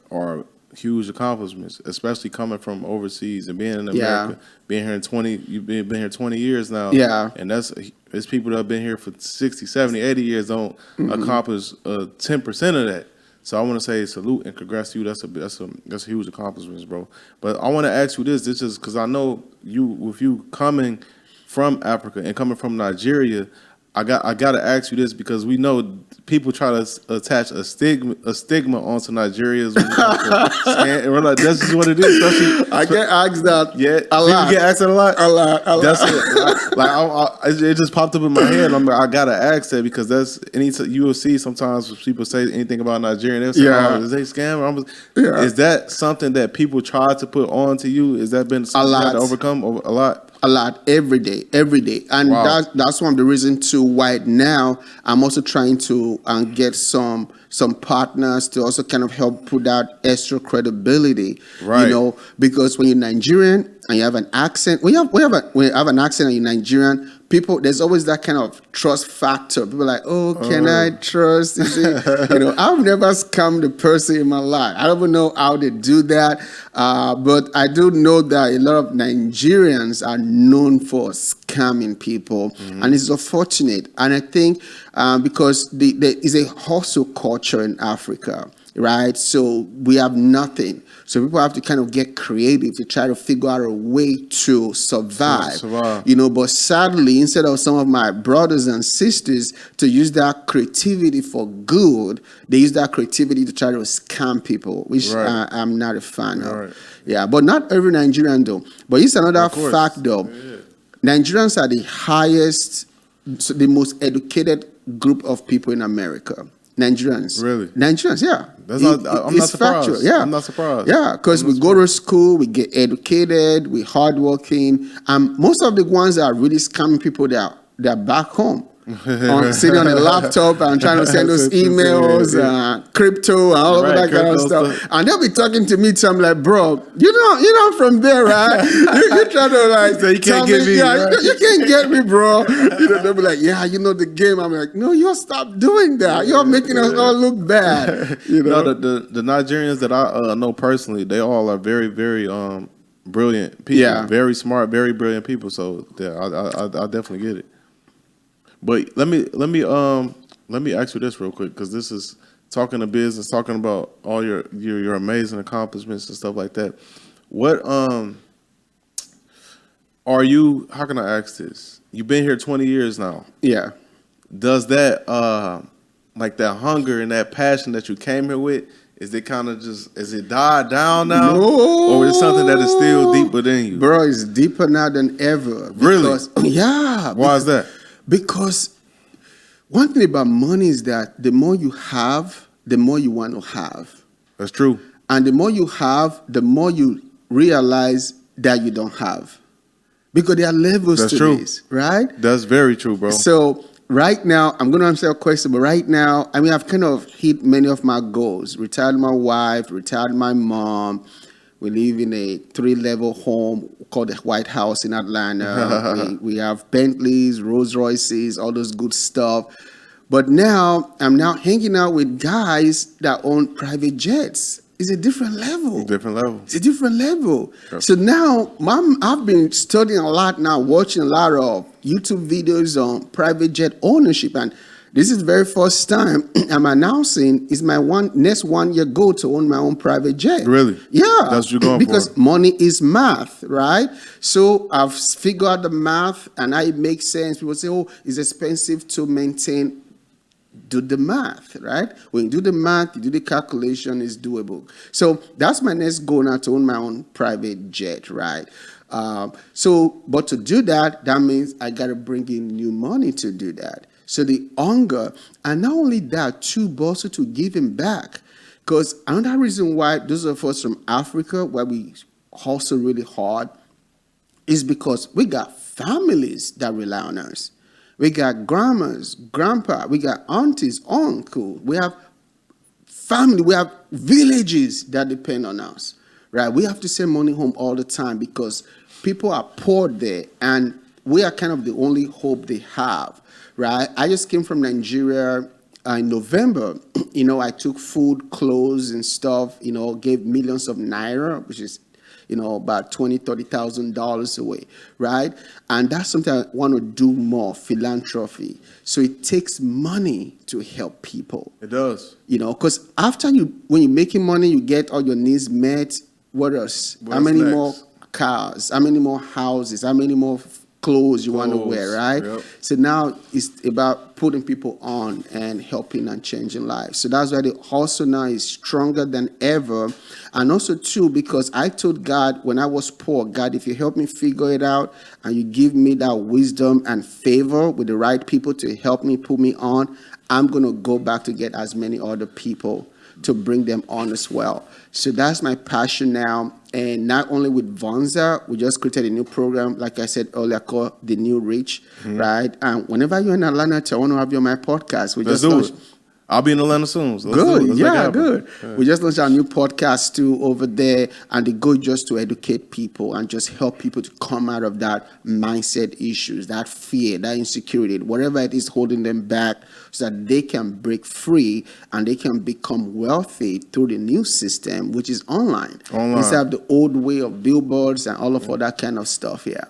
huge accomplishments, especially coming from overseas and being in America, being here you've been here 20 years now. Yeah. And it's people that have been here for 60, 70, 80 years don't accomplish 10% of that. So I want to say salute and congrats to you. That's a huge accomplishment, bro. But I want to ask you this. This is because I know you, with you coming from Africa and coming from Nigeria, I got to ask you this because we know people try to attach a stigma onto Nigeria's. And we're like, that's just what it is. Especially I get asked that a lot. People get asked that a lot. A lot. That's it. It just popped up in my head. I gotta ask that because that's you will see sometimes when people say anything about Nigeria, they'll say, "Oh, is they scam?" Is that something that people try to put on to you? Has that been something you had to overcome a lot? A lot, every day, and Wow. that's one of the reasons too why now I'm also trying to get some partners to also kind of help put that extra credibility, Right. you know, because when you're Nigerian and you have an accent, when you have an accent and you're Nigerian, people, there's always that kind of trust factor. People are like, oh, can I trust? Is it, you know, I've never scammed a person in my life. I don't even know how they do that. But I do know that a lot of Nigerians are known for scamming people. And it's unfortunate. And I think because there is a hustle culture in Africa, right? So we have nothing. So people have to kind of get creative to try to figure out a way to survive. You know, but sadly, instead of some of my brothers and sisters to use that creativity for good, they use that creativity to try to scam people, which I'm not a fan of. Right. Yeah, but not every Nigerian though. But it's another fact though. Nigerians are the highest, so the most educated group of people in America. Nigerians. Really? Nigerians, yeah. I'm not surprised. Factual, yeah. I'm not surprised. Yeah, because we go to school, we get educated, we're hardworking. And most of the ones that are really scamming people, they're back home. Sitting on a laptop and trying to send those emails, crypto and all of that kind of stuff. And they'll be talking to me, so I'm like, bro, you're not from there, right? You're trying to like, so you can't get me, right? you can't get me, bro. You know, they'll be like, yeah, you know the game. I'm like, no, you stop doing that. You're making us all look bad. You know, No, the Nigerians that I know personally, they all are very, very brilliant people. Yeah. Very smart, very brilliant people. So yeah, I definitely get it. But let me ask you this real quick, because this is talking to business, talking about all your amazing accomplishments and stuff like that. What are you? How can I ask this? You've been here 20 years now. yeah. Does that like that hunger and that passion that you came here with, is it kind of just, is it died down now? No. Or is it something that is still deep within you? Bro, it's deeper now than ever. Really? Yeah. Why is that? Because one thing about money is that the more you have, the more you want to have. That's true. And the more you have, the more you realize that you don't have. Because there are levels That's to true. this, right? That's very true, bro. So right now, I'm going to answer a question, but right now, I mean, I've kind of hit many of my goals. Retired my wife, retired my mom. We live in a 3-level home called the White House in Atlanta. we have Bentleys, Rolls Royces, all those good stuff. But now, I'm now hanging out with guys that own private jets. It's a different level. Different level. It's a different level. Yep. So now, I've been studying a lot now, watching a lot of YouTube videos on private jet ownership. And this is the very first time I'm announcing it's my next 1 year goal to own my own private jet. Really? Yeah. That's what you're going because for. money is math, right? So I've figured out the math and it makes sense. People say, oh, it's expensive to maintain. Do the math, right? When you do the math, you do the calculation, it's doable. So that's my next goal now, to own my own private jet, right? But to do that, that means I got to bring in new money to do that. So the hunger, and not only that too, but also to give him back. Because another reason why those of us from Africa, where we hustle really hard, is because we got families that rely on us. We got grandmas, grandpa, we got aunties, uncle. We have family, we have villages that depend on us, right? We have to send money home all the time because people are poor there and we are kind of the only hope they have, right? I just came from Nigeria in November. You know, I took food, clothes and stuff, you know, gave millions of naira, which is, about $20,000-$30,000 away, right? And that's something I want to do more, philanthropy. So it takes money to help people. It does. Because when you're making money, you get all your needs met. What else? How many next? more cars? How many more houses? How many more clothes you want to wear, right? Yep. So now it's about putting people on and helping and changing lives. So that's why the hustle now is stronger than ever. And also too, because I told God when I was poor, God, if you help me figure it out and you give me that wisdom and favor with the right people to help me, put me on, I'm going to go back to get as many other people to bring them on as well. So that's my passion now. And not only with Vonza, we just created a new program, like I said earlier, called The New Reach, right? And whenever you're in Atlanta, I want to have you on my podcast. Let's do it. I'll be in Atlanta soon. So good, Let's make it happen. good. Yeah. We just launched our new podcast too over there, and the goal is just to educate people and just help people to come out of that mindset issues, that fear, that insecurity, whatever it is holding them back, so that they can break free and they can become wealthy through the new system, which is online. Instead of the old way of billboards and all of all that kind of stuff. Yeah.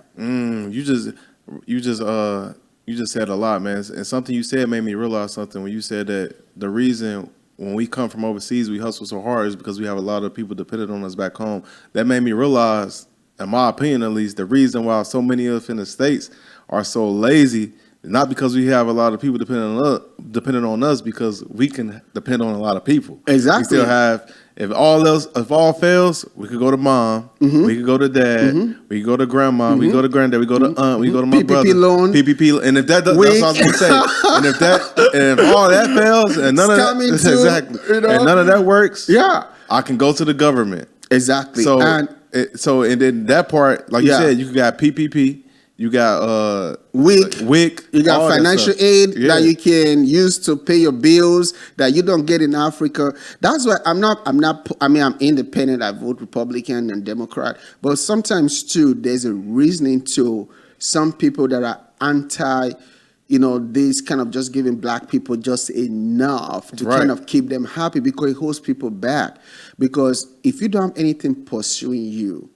You just said a lot, man. And something you said made me realize something when you said that the reason when we come from overseas, we hustle so hard is because we have a lot of people dependent on us back home. That made me realize, in my opinion at least, the reason why so many of us in the States are so lazy, not because we have a lot of people dependent on us, because we can depend on a lot of people. Exactly. We still have, if all fails, we could go to mom, we could go to dad, we could go to grandma, we go to granddad, we go to aunt, we go to my PPP brother. loan. PPP, and if that, that's what I was gonna say. And if all that fails, and none of that, exactly, and none of that works, I can go to the government. Exactly. So, and then that part, like you said, you got PPP. You got WIC. You got financial aid that you can use to pay your bills that you don't get in Africa. That's why I'm independent. I vote Republican and Democrat. But sometimes too, there's a reasoning to some people that are anti, this kind of just giving black people just enough to kind of keep them happy, because it holds people back. Because if you don't have anything pursuing you,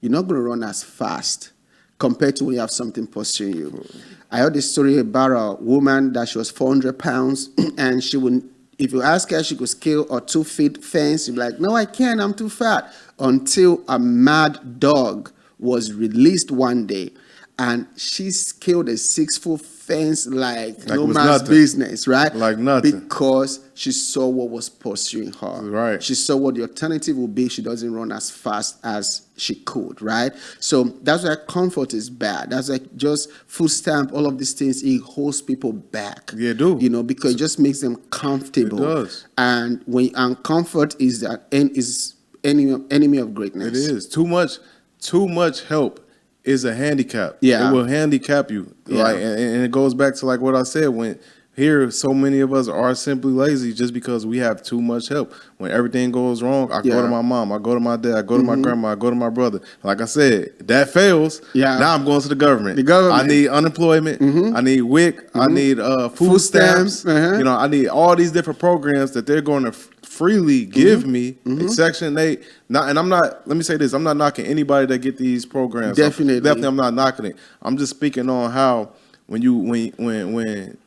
you're not going to run as fast compared to when you have something pursuing you. I heard this story about a woman that she was 400 pounds, and she would, if you ask her, she could scale a 2 feet fence. She'd be like, no, I can't, I'm too fat. Until a mad dog was released one day, and she scaled a 6-foot fence like no man's business, right? Like nothing. Because she saw what was pursuing her. Right. She saw what the alternative would be. She doesn't run as fast as she could, right? So that's why comfort is bad. That's like just food stamp, all of these things, it holds people back. Yeah, it do. Because it just makes them comfortable. It does. And comfort is enemy of greatness. It is. Too much help is a handicap. Yeah. It will handicap you. Yeah. Like, and it goes back to like what I said, when here so many of us are simply lazy just because we have too much help. When everything goes wrong, I go to my mom, I go to my dad, I go to my grandma, I go to my brother. Like I said, that fails. Yeah. Now I'm going to the government. I need unemployment. I need WIC. I need food stamps. I need all these different programs that they're going to freely give me. Section 8. Let me say this, I'm not knocking anybody that get these programs. Definitely I'm not knocking it. I'm just speaking on how when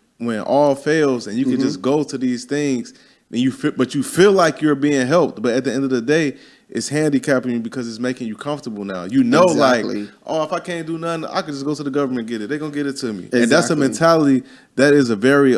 all fails and you can just go to these things and you feel like you're being helped, but at the end of the day, it's handicapping you because it's making you comfortable now. Like, if I can't do nothing, I can just go to the government and get it. They're going to get it to me. Exactly. And that's a mentality that is a very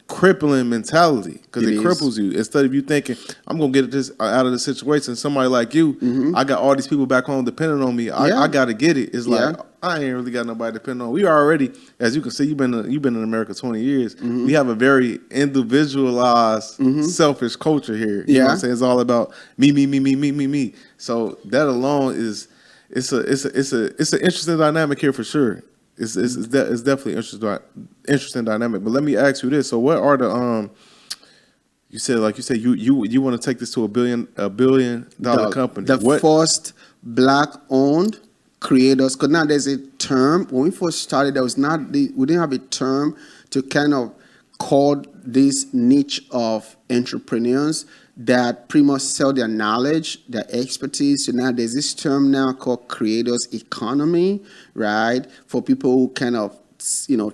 crippling mentality, because it cripples you. Instead of you thinking, I'm going to get this out of the situation, somebody like you, I got all these people back home depending on me. I got to get it. It's like, I ain't really got nobody depending on. We already, as you can see, you've been in America 20 years. We have a very individualized, selfish culture here. You know what I'm saying? It's all about me. So that alone is it's an interesting dynamic here for sure. It's definitely interesting dynamic. But let me ask you this: so what are the you said you want to take this to a billion dollar company? The first black owned creators, because now there's a term. When we first started, we didn't have a term to kind of called this niche of entrepreneurs that pretty much sell their knowledge, their expertise. So now there's this term now called creators economy, right? For people who kind of,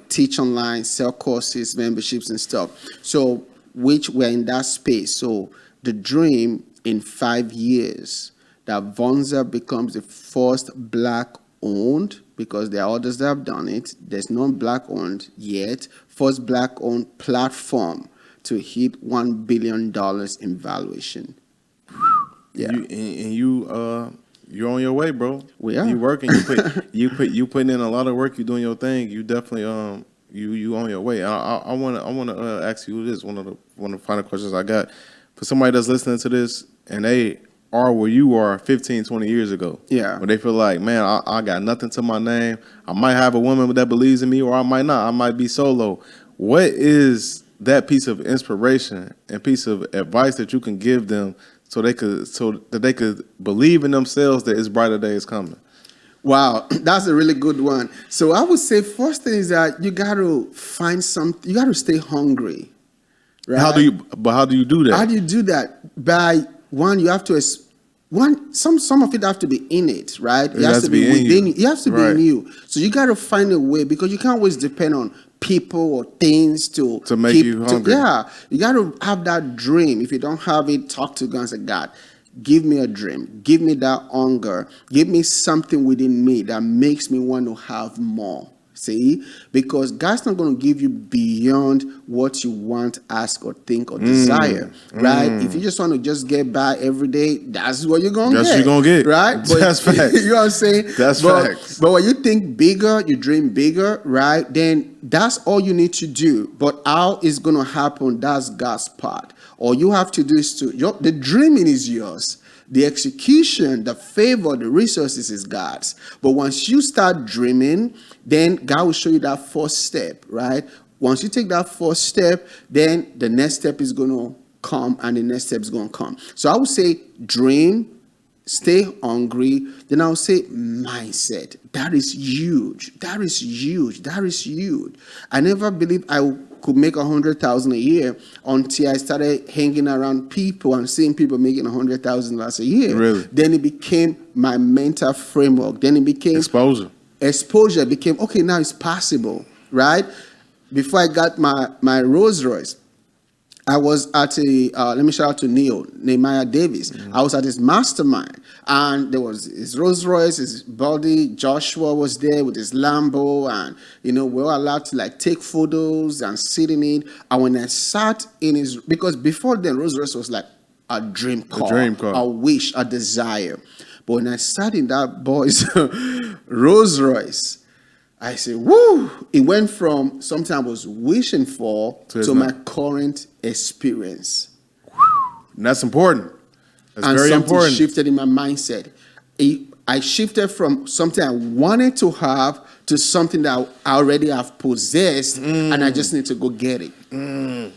teach online, sell courses, memberships and stuff. So which we're in that space. So the dream in 5 years that Vonza becomes the first black owned, because there are others that have done it. There's no black owned yet. First black owned platform to hit $1 billion in valuation. Yeah. You're on your way, bro. We are. You working. You putting in a lot of work. You doing your thing. You definitely you on your way. I want to ask you this, one of the final questions I got for somebody that's listening to this and they are where you are 15, 20 years ago. Yeah. When they feel like, man, I got nothing to my name. I might have a woman that believes in me, or I might not. I might be solo. What is that piece of inspiration and piece of advice that you can give them so that they could believe in themselves that it's brighter days coming? Wow, that's a really good one. So I would say first thing is that you got to find something. You got to stay hungry. Right? How do you do that? How do you do that? By one, you have to some of it have to be in it, right? It has to be within you. It has to be in you. So you got to find a way, because you can't always depend on people or things to make you hungry. You got to have that dream. If you don't have it, talk to God and say, God, give me a dream. Give me that hunger. Give me something within me that makes me want to have more. See? Because God's not going to give you beyond what you want, ask, or think, or desire, right? If you just want to just get by every day, that's what you're going to get. That's what you're going to get. Right? But, that's facts. You know what I'm saying? That's facts. But when you think bigger, you dream bigger, right? Then that's all you need to do. But how it's going to happen, that's God's part. All you have to do is the dreaming is yours. The execution, the favor, the resources is God's. But once you start dreaming, then God will show you that first step, right? Once you take that first step, then the next step is going to come, and the next step is going to come. So I would say dream, stay hungry. Then I would say mindset. That is huge. That is huge. That is huge. I never believed I could make 100,000 a year until I started hanging around people and seeing people making 100,000 a year. Really? Then it became my mental framework. Then it became exposure became, okay, now it's possible, right? Before I got my Rolls Royce, I was at let me shout out to Nehemiah Davis. I was at his mastermind, and there was his Rolls Royce, his body. Joshua was there with his Lambo, and we were allowed to take photos and sit in it. And when I sat in his, because before then Rolls Royce was like a dream car, a wish, a desire. But when I sat in that boy's Rolls Royce, I said, woo! It went from something I was wishing for to my current experience. And that's important. That's and very something important. Shifted in my mindset. I shifted from something I wanted to have to something that I already have possessed, and I just need to go get it.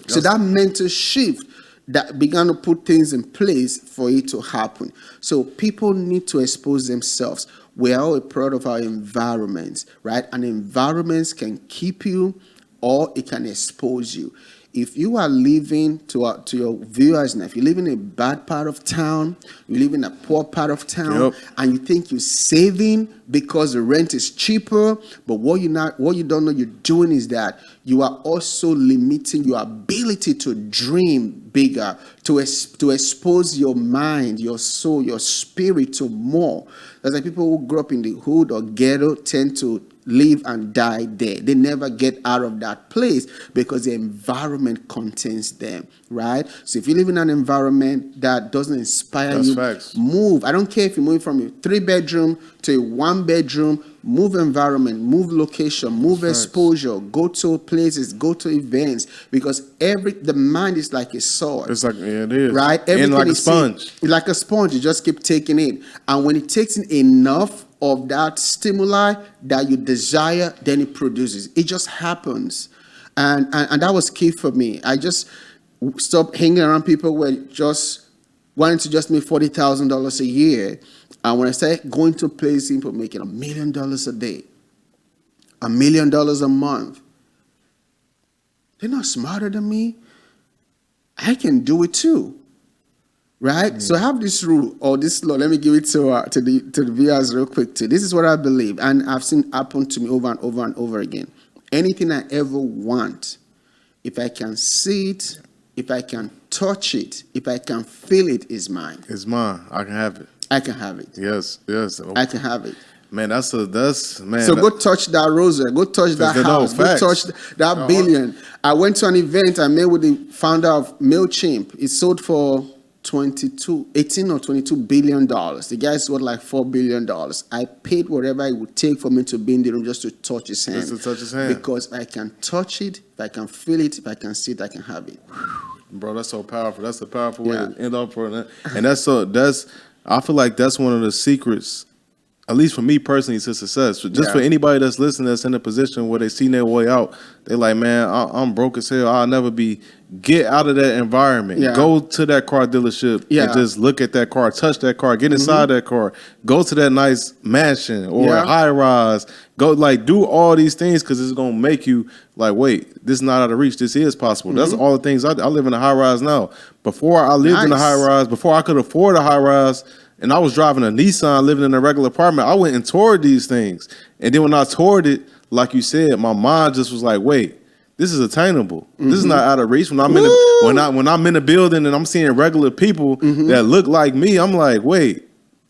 So that mental shift that began to put things in place for it to happen. So people need to expose themselves. We are all a product of our environments, right? And environments can keep you or it can expose you. If you are living, to your viewers now, if you live in a bad part of town, you live in a poor part of town, and you think you're saving because the rent is cheaper, but what you don't know you're doing is that you are also limiting your ability to dream bigger, to expose your mind, your soul, your spirit to more. That's like people who grew up in the hood or ghetto tend to live and die there. They never get out of that place because the environment contains them, right? So if you live in an environment that doesn't inspire you, move. I don't care if you move from a 3-bedroom to a 1-bedroom, move environment, move location, move exposure, go to places, go to events, because the mind is like a sword. It's like, yeah, it is. Right? Everything and like a sponge. Like a sponge, you just keep taking it. And when it takes in enough of that stimuli that you desire, then it produces. It just happens. And that was key for me. I just stopped hanging around people who were just wanting to just make $40,000 a year. And when I started going to places, people making $1 million a day, $1 million a month, They're not smarter than me. I can do it too. Right? So I have this rule or this law. Let me give it to the viewers real quick too. This is what I believe, and I've seen happen to me over and over and over again. Anything I ever want, if I can see it, if I can touch it, if I can feel it, is mine. It's mine. I can have it. I can have it. Yes. I can have it. Man, that's man. So go touch that rosary, go touch that house, go touch that billion. I went to an event. I met with the founder of MailChimp. It sold for 18 or 22 billion dollars. The guy sold like $4 billion. I paid whatever it would take for me to be in the room just to touch his hand. Just to touch his hand. Because if I can touch it, if I can feel it, if I can see it, I can have it. Bro, that's so powerful. That's a powerful way to end up for that. And I feel like that's one of the secrets, at least for me personally, to success. Just for anybody that's listening, that's in a position where they seen their way out, they like, man, I'm broke as hell. I'll never be. Get out of that environment. Yeah. Go to that car dealership and just look at that car, touch that car, get inside that car. Go to that nice mansion or high rise. Go do all these things because it's gonna make you like, wait, this is not out of reach. This is possible. That's all the things I live in a high rise now. Before I lived in a high rise, before I could afford a high rise, and I was driving a Nissan, living in a regular apartment, I went and toured these things. And then when I toured it, like you said, my mind just was like, wait, this is attainable. This is not out of reach. When I'm in a building and I'm seeing regular people that look like me, I'm like, wait,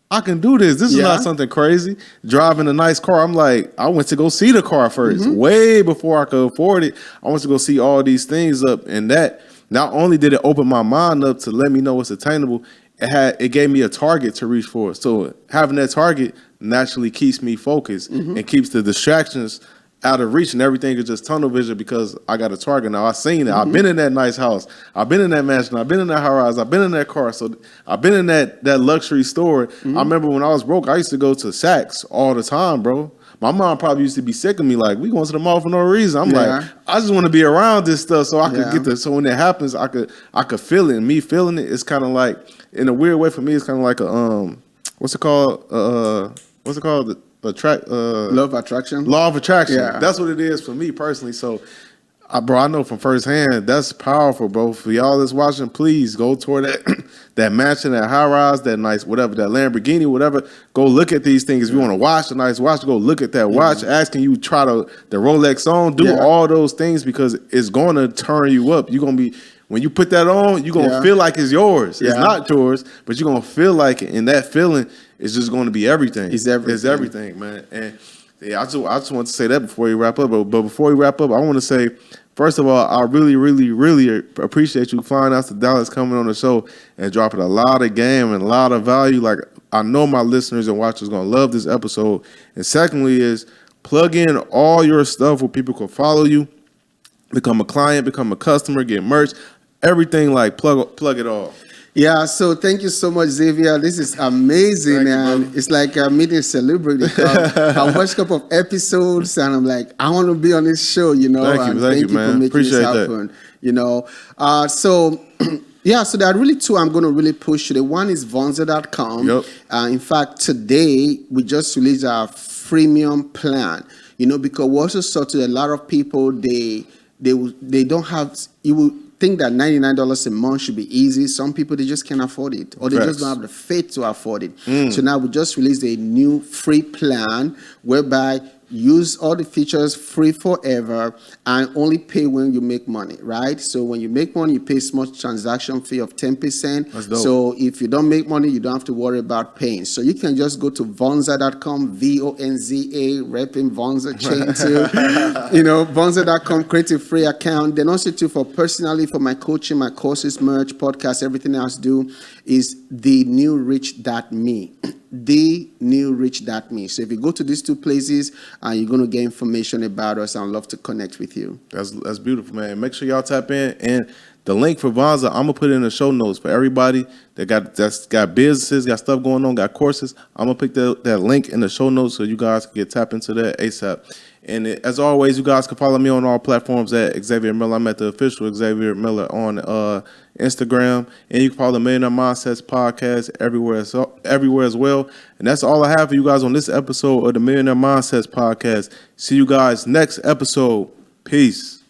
I can do this. This is not something crazy. Driving a nice car, I'm like, I went to go see the car first, way before I could afford it. I went to go see all these things up, and that not only did it open my mind up to let me know it's attainable, it gave me a target to reach for. So having that target naturally keeps me focused and keeps the distractions out of reach, and everything is just tunnel vision because I got a target now. I've seen it. I've been in that nice house. I've been in that mansion. I've been in that high rise. I've been in that car. So I've been in that luxury store. I remember when I was broke, I used to go to Saks all the time, bro. My mom probably used to be sick of me, like, we going to the mall for no reason. I'm like, I just want to be around this stuff so I could get this. So when it happens, I could feel it. And me feeling it, it's kind of like, in a weird way for me, it's kind of like a what's it called? Law of attraction. Law of attraction. Yeah. That's what it is for me personally. So, bro, I know from firsthand, that's powerful, bro. For y'all that's watching, please go toward that that mansion, that high rise, that nice whatever, that Lamborghini, whatever. Go look at these things. If you want to watch a nice watch, go look at that watch. Ask, can you try the Rolex on? Do all those things because it's going to turn you up. You're going to be, when you put that on, you're going to feel like it's yours. It's not yours, but you're going to feel like it. And that feeling is just going to be everything. It's everything. It's everything, man. And I just want to say that before we wrap up. But before we wrap up, I want to say, first of all, I really, really, really appreciate you flying out to Dallas, coming on the show and dropping a lot of game and a lot of value. Like, I know my listeners and watchers are going to love this episode. And secondly is plug in all your stuff where people can follow you, become a client, become a customer, get merch, everything, like plug it all. Yeah, so thank you so much, Xavier. This is amazing, and it's like meeting a celebrity. I watched a couple of episodes, and I'm like, I want to be on this show, you know. Thank you, man. For making Appreciate this happen, you know. So there are really two I'm going to really push today. One is Vonza.com. Yep. In fact, today we just released our freemium plan, you know, because we also saw to a lot of people, they don't have, you will think that $99 a month should be easy. Some people, they just can't afford it, or they just don't have the faith to afford it. So now we just released a new free plan whereby use all the features free forever and only pay when you make money, right? So when you make money, you pay a small transaction fee of 10%. That's dope. So if you don't make money, you don't have to worry about paying. So you can just go to Vonza.com, VONZA, repping Vonza chain too. You know, Vonza.com, create a free account. Then also too, for personally, for my coaching, my courses, merch, podcast, everything else do is thenewrich.me. thenewrich.me. So if you go to these two places, you're going to get information about us. I'd love to connect with you. That's beautiful, man. Make sure y'all tap in. And the link for Vonza, I'm going to put it in the show notes for everybody that's got businesses, got stuff going on, got courses. I'm going to put that link in the show notes so you guys can get tapped into that ASAP. And as always, you guys can follow me on all platforms at Xavier Miller. I'm at the official Xavier Miller on Instagram. And you can follow the Millionaire Mindsets podcast everywhere as well. And that's all I have for you guys on this episode of the Millionaire Mindsets podcast. See you guys next episode. Peace.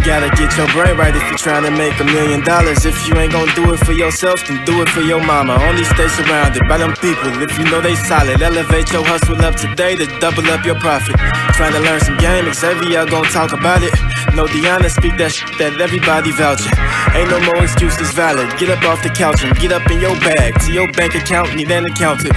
Gotta get your brain right if you're trying to make $1 million. If you ain't gonna do it for yourself, then do it for your mama. Only stay surrounded by them people if you know they solid. Elevate your hustle up today to double up your profit. Trying to learn some game, Xavier gon' talk about it. No Deanna, speak that shit that everybody vouching. Ain't no more excuses valid. Get up off the couch and get up in your bag. To your bank account, need an accountant.